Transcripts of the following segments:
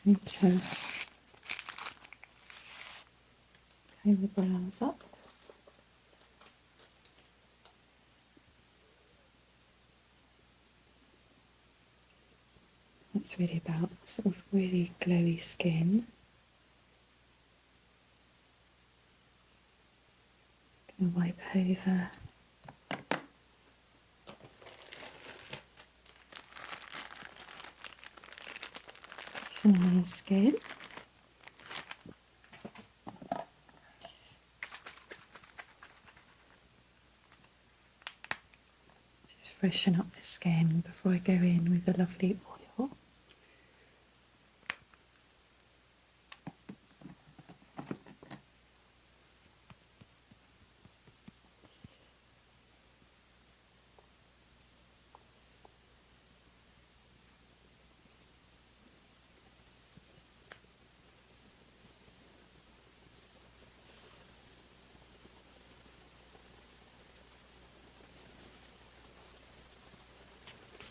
need to clean the brows up. That's really about sort of really glowy skin. Gonna wipe over Shania's skin. Just freshen up the skin before I go in with a lovely oil.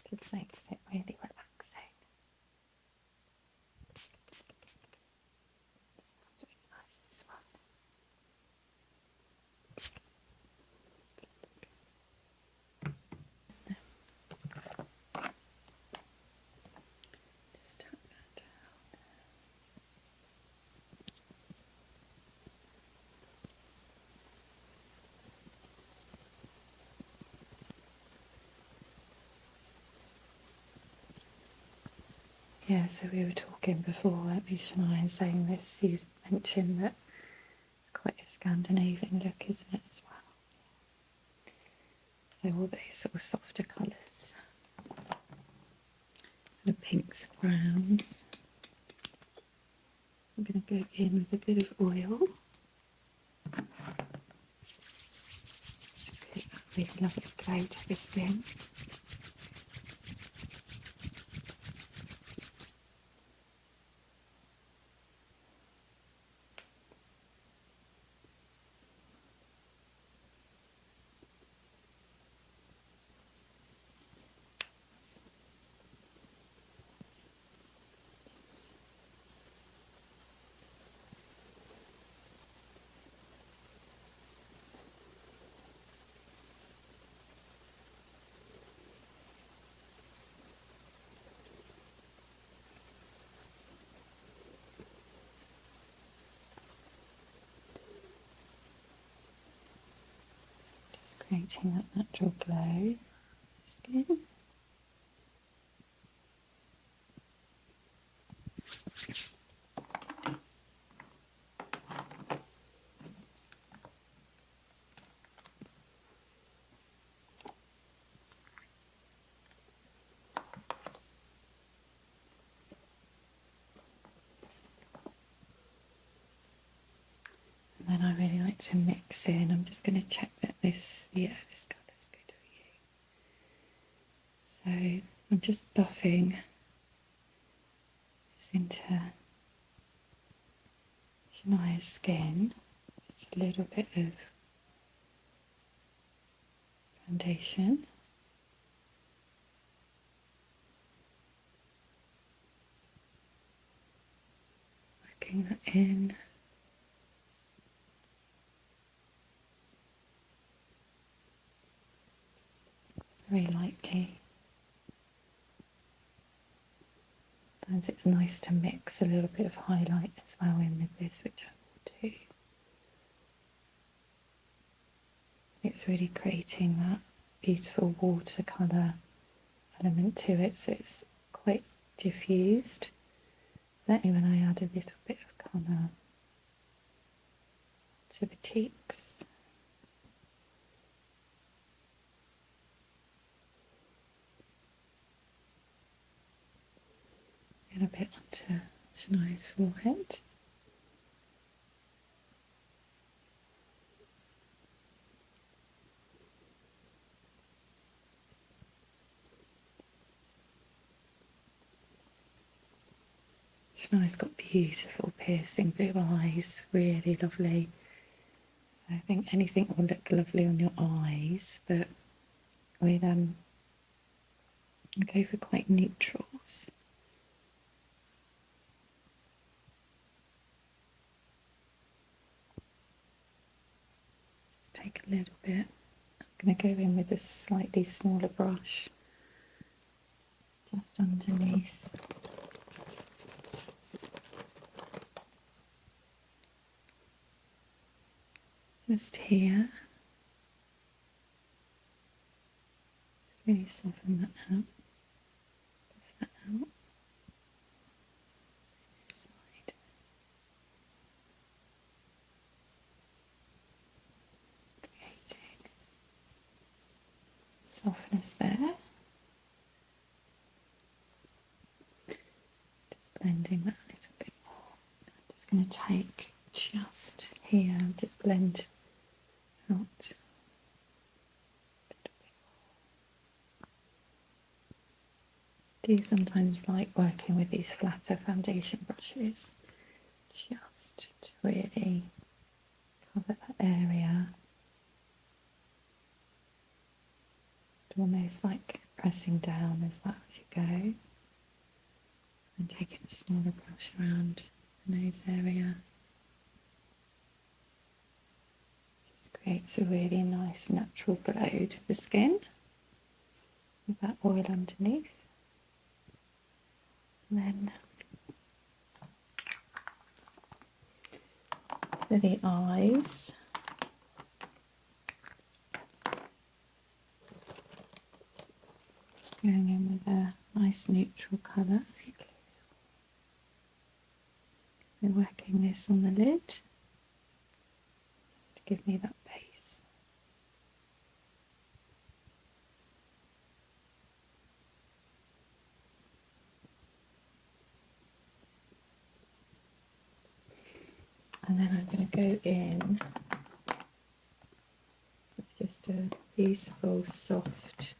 Just makes it really relaxing. It smells really nice as well. Just tap that down. Yeah, so we were talking before, weren't we, Shania, saying this, you mentioned that it's quite a Scandinavian look, isn't it, as well? So all those sort of softer colours, sort of pinks and browns. I'm going to go in with a bit of oil. Just to create that really lovely glow to the skin. Just creating that natural glow for skin. And then I really like to mix in. I'm just going to check that this colour's good for you. So I'm just buffing this into Shania's skin. Just a little bit of foundation. Working that in. Very lightly. Sometimes it's nice to mix a little bit of highlight as well in with this, which I will do. It's really creating that beautiful watercolour element to it, so it's quite diffused. Certainly when I add a little bit of colour to the cheeks. And a bit onto Shania's forehead. Shania's got beautiful piercing blue eyes, really lovely. So I think anything will look lovely on your eyes, but we'll go for quite neutrals. take a little bit. I'm going to go in with a slightly smaller brush just underneath. Just here. Just really soften that out. Buff that out. This side. Creating softness there. Just blending that a little bit more. I'm just going to take just here and just blend out. I do sometimes like working with these flatter foundation brushes just to really cover that area. It's almost like pressing down as well as you go. And taking a smaller brush around the nose area. Just creates a really nice natural glow to the skin with that oil underneath. And then for the eyes, going in with a nice neutral colour. We're working this on the lid just to give me that base. And then I'm going to go in with just a beautiful soft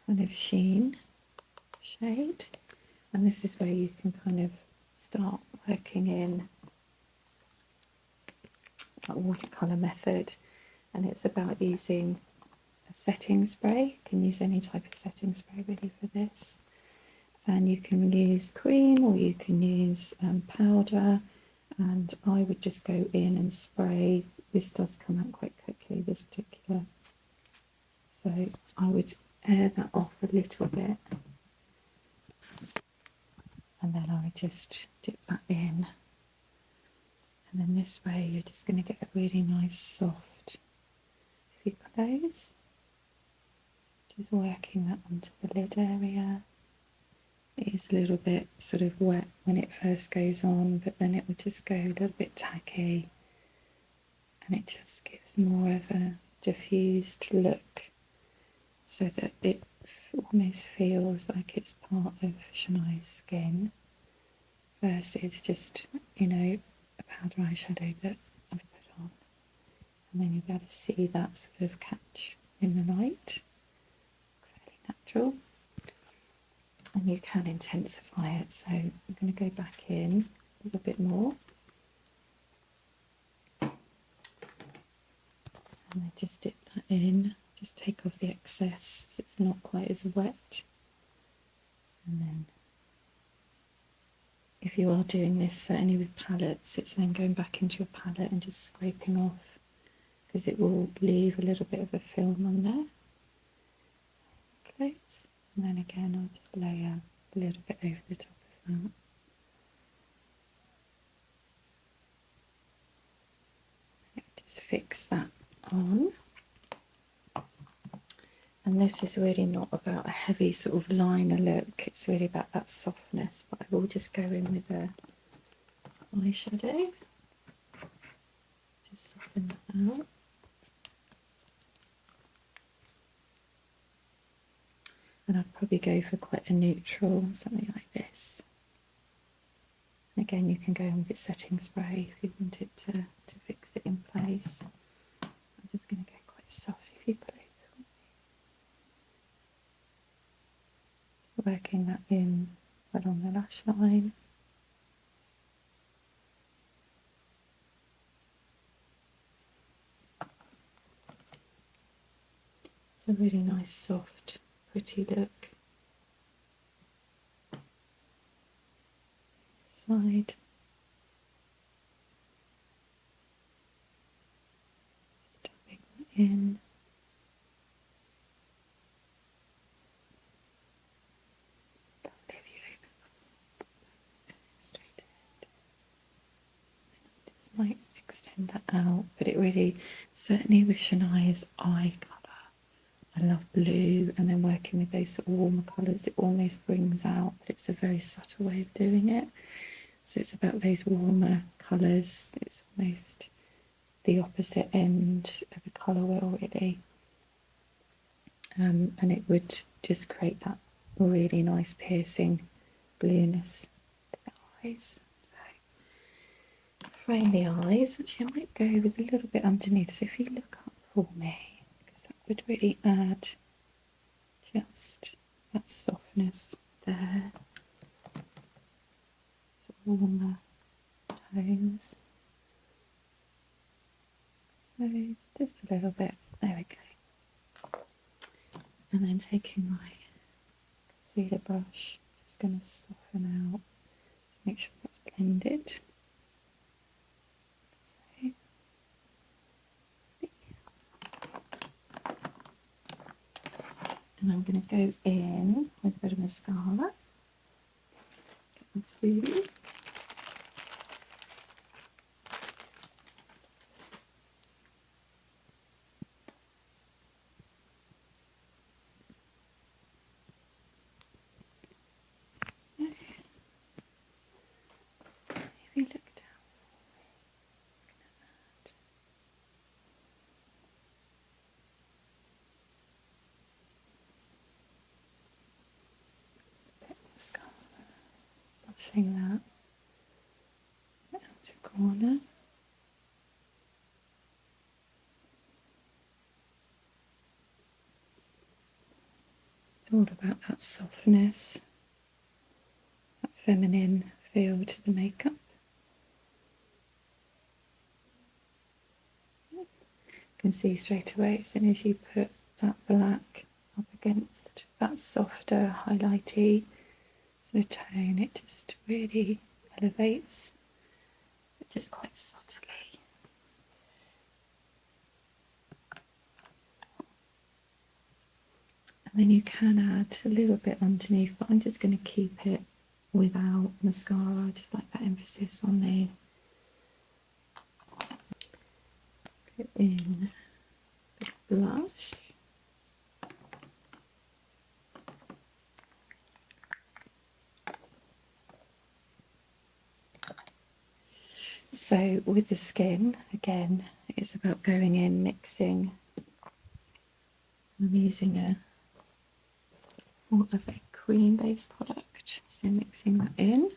kind of sheen shade. And this is where you can kind of start working in that watercolour method. And it's about using a setting spray. You can use any type of setting spray really for this. And you can use cream or you can use powder. And I would just go in and spray. This does come out quite quickly, this particular. So I would air that off a little bit. And then I would just dip that in. And then this way you're just going to get a really nice soft close. Just working that onto the lid area. It is a little bit sort of wet when it first goes on, but then it will just go a little bit tacky. And it just gives more of a diffused look so that it almost feels like it's part of Shania's skin versus just, you know, a powder eyeshadow that I've put on. And then you'll be able to see that sort of catch in the light. Fairly natural. And you can intensify it, so I'm going to go back in a little bit more. And then just dip that in. Just take off the excess so it's not quite as wet. And then if you are doing this certainly with palettes, it's then going back into your palette and just scraping off, because it will leave a little bit of a film on there. Close. And then again I'll just layer a little bit over the top of that. Just fix that on. And this is really not about a heavy sort of liner look, it's really about that softness, but I will just go in with a eyeshadow. Just soften that out. And I'd probably go for quite a neutral, something like this. And again, you can go in with your setting spray if you want it to fix it in place. I'm just going to go quite soft if you please. Working that in along the lash line. It's a really nice, soft, pretty look. Side. in. Straight ahead. Just might extend that out, but it really, certainly with Shania's eye colour, I love blue, and then working with those sort of warmer colours, it almost brings out, but it's a very subtle way of doing it. So it's about those warmer colours. It's almost the opposite end of a colour wheel, really. And it would just create that really nice piercing blueness to the eyes. So frame the eyes. Actually, I might go with a little bit underneath. So if you look up for me, because that would really add just that softness there. So warmer tones. So just a little bit. There we go. And then taking my concealer brush, just going to soften out, make sure that's blended. So, and I'm going to go in with a bit of mascara. Get my smoothie. If you look down, mascara, brushing that outer corner. It's all about that softness, that feminine feel to the makeup. You can see straight away as soon as you put that black up against that softer highlighty sort of tone, it just really elevates, but just quite subtly. And then you can add a little bit underneath, but I'm just going to keep it without mascara. I just like that emphasis on the. Let's go in with blush. So with the skin, again, it's about going in, mixing. I'm using a more of a cream-based product, so mixing that in.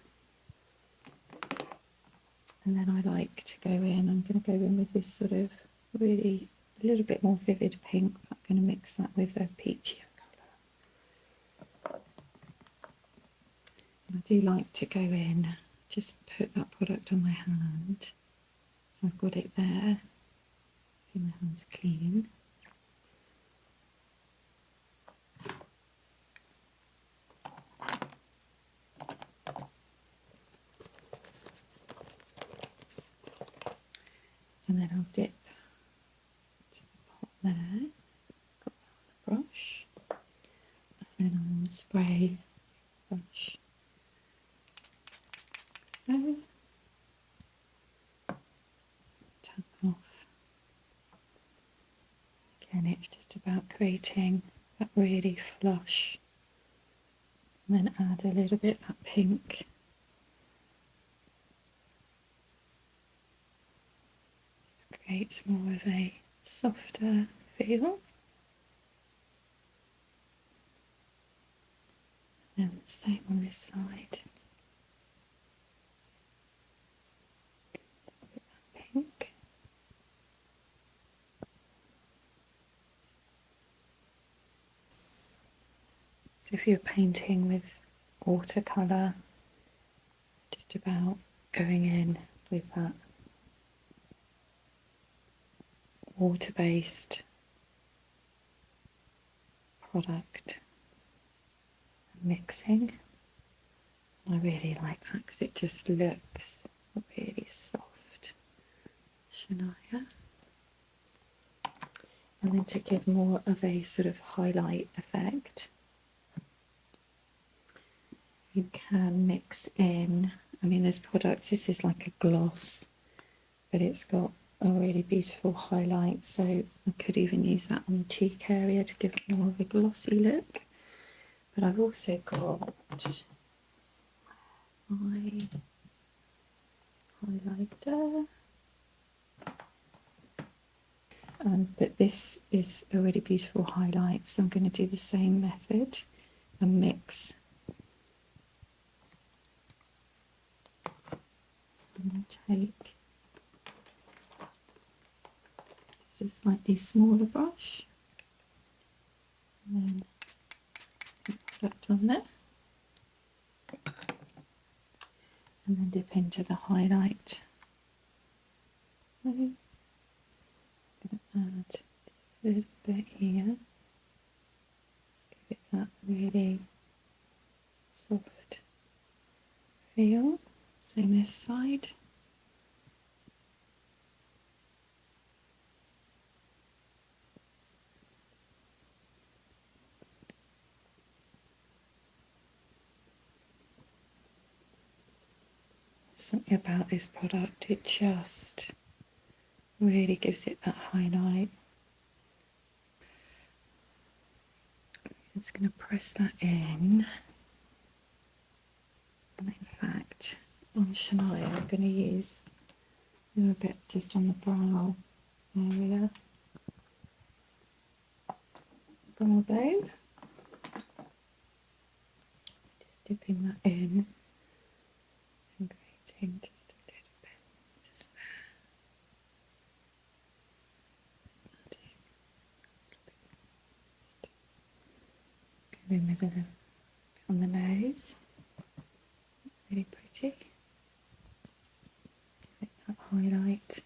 And then I like to go in, I'm going to go in with this sort of really a little bit more vivid pink, but I'm going to mix that with a peachier colour. And I do like to go in, just put that product on my hand, so I've got it there, see my hands are clean. And then I'll dip to the pot there, got that on the brush, and then I'll spray the brush. So, tap off. Again, it's just about creating that really flush, and then add a little bit of that pink. This creates more of a softer feel. And the same on this side. Pink. So if you're painting with watercolour, just about going in with that water-based product and mixing. I really like that because it just looks really soft. Shania. And then to give more of a sort of highlight effect, you can mix in, I mean, this product, this is like a gloss, but it's got a really beautiful highlight, so I could even use that on the cheek area to give more of a glossy look. But I've also got my highlighter, but this is a really beautiful highlight, so I'm going to do the same method and mix. I'm going to take just a slightly smaller brush and then put product on there, and then dip into the highlight. So I'm going to add this little bit here, give it that really soft feel. Same this side. Something about this product, it just really gives it that highlight. I'm just going to press that in, and in fact on Shania I'm going to use a little bit just on the brow area, brow bone. So just dipping that in and creating just a little bit just there. Go in with a little on the nose. It's really pretty. Give it that highlight.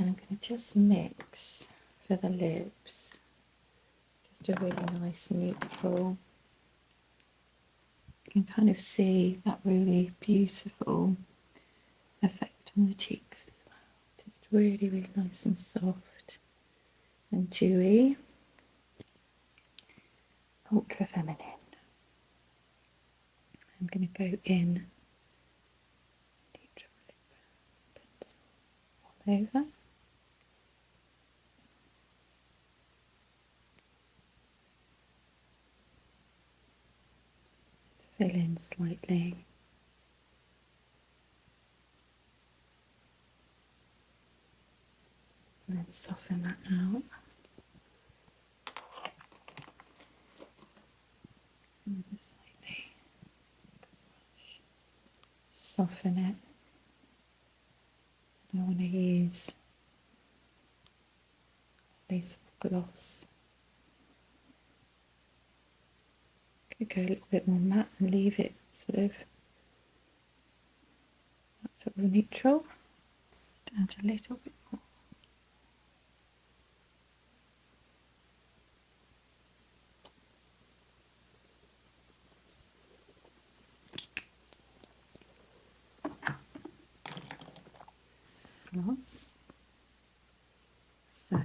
And I'm going to just mix for the lips, just a really nice neutral. You can kind of see that really beautiful effect on the cheeks as well. Just really, really nice and soft and dewy. Ultra feminine. I'm going to go in neutral lip pencil all over. Fill in slightly. And then soften that out. And just slightly soften it. And I want to use a base of gloss. Could go a little bit more matte and leave it sort of that sort of neutral. Add a little bit more. Gloss. So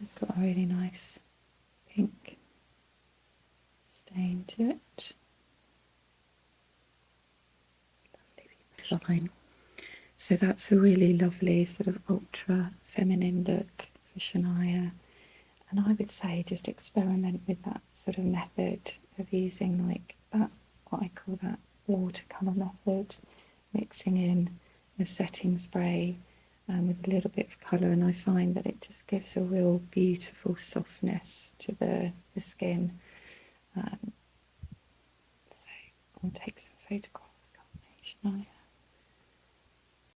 it's got a really nice pink stain to it. Lovely line. So that's a really lovely sort of ultra feminine look for Shania. And I would say just experiment with that sort of method of using like that, what I call that watercolour method, mixing in a setting spray with a little bit of colour, and I find that it just gives a real beautiful softness to the skin. and take some photographs, can't we, Shania?